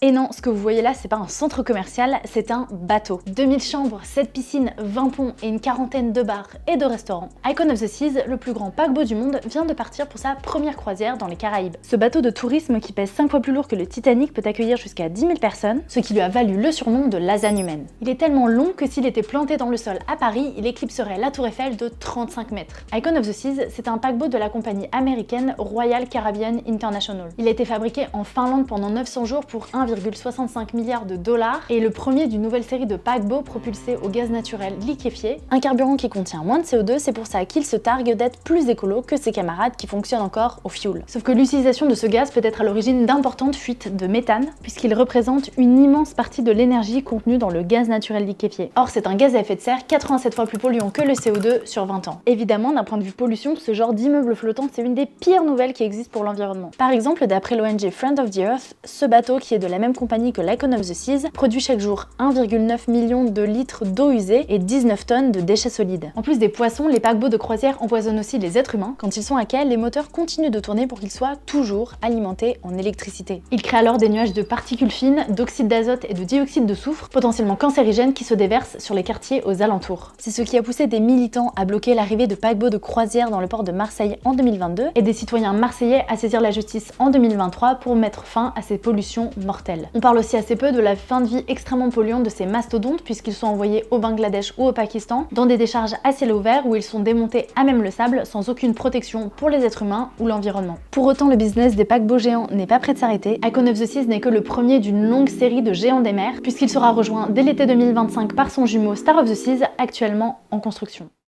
Et non, ce que vous voyez là, c'est pas un centre commercial, c'est un bateau. 2000 chambres, 7 piscines, 20 ponts et une quarantaine de bars et de restaurants. Icon of the Seas, le plus grand paquebot du monde, vient de partir pour sa première croisière dans les Caraïbes. Ce bateau de tourisme qui pèse 5 fois plus lourd que le Titanic peut accueillir jusqu'à 10 000 personnes, ce qui lui a valu le surnom de lasagne humaine. Il est tellement long que s'il était planté dans le sol à Paris, il éclipserait la tour Eiffel de 35 mètres. Icon of the Seas, c'est un paquebot de la compagnie américaine Royal Caribbean International. Il a été fabriqué en Finlande pendant 900 jours pour 1,65 milliards de dollars et est le premier d'une nouvelle série de paquebots propulsés au gaz naturel liquéfié, un carburant qui contient moins de CO2, c'est pour ça qu'il se targue d'être plus écolo que ses camarades qui fonctionnent encore au fioul. Sauf que l'utilisation de ce gaz peut être à l'origine d'importantes fuites de méthane, puisqu'il représente une immense partie de l'énergie contenue dans le gaz naturel liquéfié. Or, c'est un gaz à effet de serre 87 fois plus polluant que le CO2 sur 20 ans. Évidemment, d'un point de vue pollution, ce genre d'immeuble flottant, c'est une des pires nouvelles qui existent pour l'environnement. Par exemple, d'après l'ONG Friend of the Earth, ce bateau, qui est de la même compagnie que l'Icon of the Seas, produit chaque jour 1,9 million de litres d'eau usée et 19 tonnes de déchets solides. En plus des poissons, les paquebots de croisière empoisonnent aussi les êtres humains. Quand ils sont à quai, les moteurs continuent de tourner pour qu'ils soient toujours alimentés en électricité. Ils créent alors des nuages de particules fines, d'oxyde d'azote et de dioxyde de soufre, potentiellement cancérigènes qui se déversent sur les quartiers aux alentours. C'est ce qui a poussé des militants à bloquer l'arrivée de paquebots de croisière dans le port de Marseille en 2022 et des citoyens marseillais à saisir la justice en 2023 pour mettre fin à ces pollutions mortelles. On parle aussi assez peu de la fin de vie extrêmement polluante de ces mastodontes puisqu'ils sont envoyés au Bangladesh ou au Pakistan dans des décharges à ciel ouvert où ils sont démontés à même le sable sans aucune protection pour les êtres humains ou l'environnement. Pour autant, le business des paquebots géants n'est pas prêt de s'arrêter. Icon of the Seas n'est que le premier d'une longue série de géants des mers puisqu'il sera rejoint dès l'été 2025 par son jumeau Star of the Seas, actuellement en construction.